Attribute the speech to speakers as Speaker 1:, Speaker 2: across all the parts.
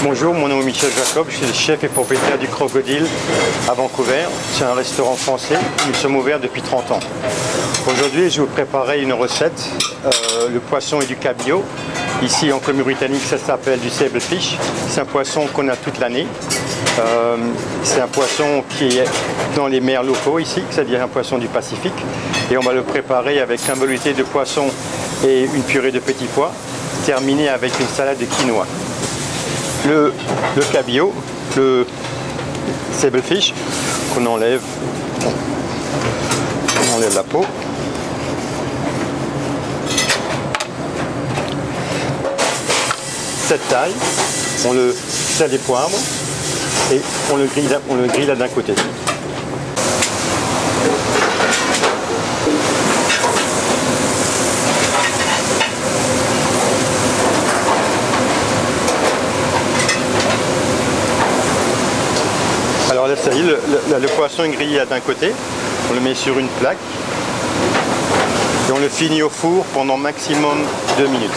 Speaker 1: Bonjour, mon nom est Michel Jacob, je suis le chef et propriétaire du Crocodile à Vancouver. C'est un restaurant français, nous sommes ouverts depuis 30 ans. Aujourd'hui, je vais vous préparer une recette, le poisson et du cabillaud. Ici en Colombie-Britannique, ça s'appelle du sable fish. C'est un poisson qu'on a toute l'année. C'est un poisson qui est dans les mers locaux ici, c'est-à-dire un poisson du Pacifique. Et on va le préparer avec un velouté de poisson et une purée de petits pois, terminé avec une salade de quinoa. Le cabillaud, le sable fish, qu'on enlève, on enlève la peau. Cette taille, on le sel et poivre et on le grille là d'un côté. Alors là, ça y est, le poisson est grillé d'un côté, on le met sur une plaque et on le finit au four pendant maximum 2 minutes.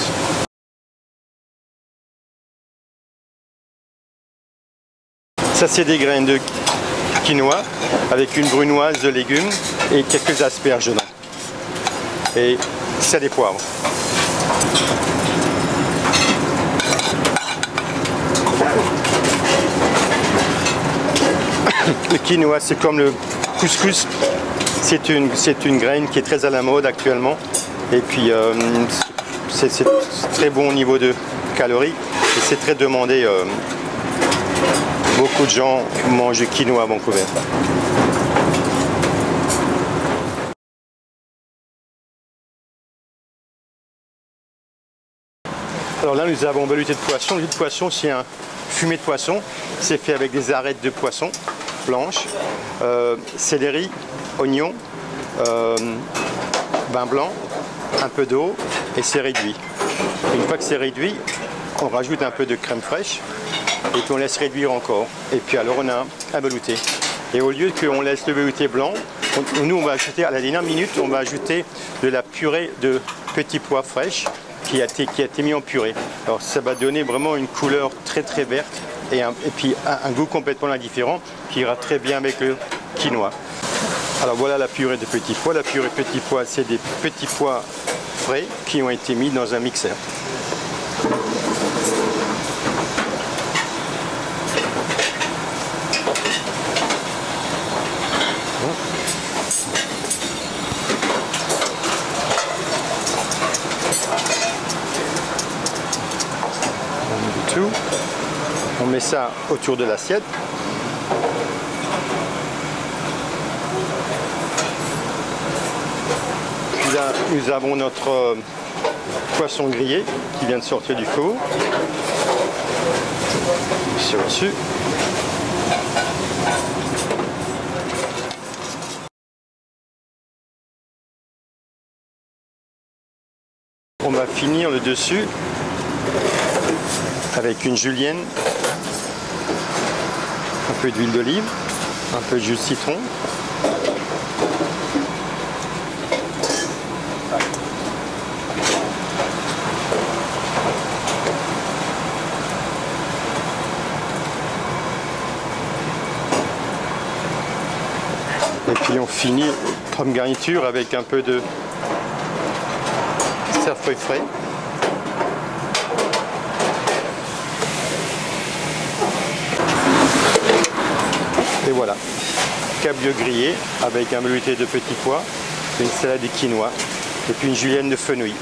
Speaker 1: Ça, c'est des graines de quinoa avec une brunoise de légumes et quelques asperges dedans. Et sel et poivre. Le quinoa, c'est comme le couscous, c'est une graine qui est très à la mode actuellement. Et puis, c'est très bon au niveau de calories et c'est très demandé. Beaucoup de gens mangent du quinoa à Vancouver. Alors là, nous avons un velouté de poisson. Le poisson, c'est un fumé de poisson. C'est fait avec des arêtes de poisson blanches, céleri, oignon, vin blanc, un peu d'eau et c'est réduit. Une fois que c'est réduit, on rajoute un peu de crème fraîche et puis on laisse réduire encore. Et puis alors on a un velouté. Et au lieu qu'on laisse le velouté blanc, nous on va ajouter à la dernière minute, on va ajouter de la purée de petits pois fraîches qui a été mis en purée. Alors ça va donner vraiment une couleur très très verte et puis un goût complètement différent qui ira très bien avec le quinoa. Alors voilà la purée de petits pois. La purée de petits pois, c'est des petits pois frais qui ont été mis dans un mixeur. On met ça autour de l'assiette. Puis là, nous avons notre poisson grillé qui vient de sortir du four. C'est au-dessus. On va finir le dessus avec une julienne, un peu d'huile d'olive, un peu de jus de citron. Et puis on finit comme garniture avec un peu de cerfeuil frais. Et voilà, cabillaud grillé avec un velouté de petits pois, une salade de quinoa et puis une julienne de fenouil.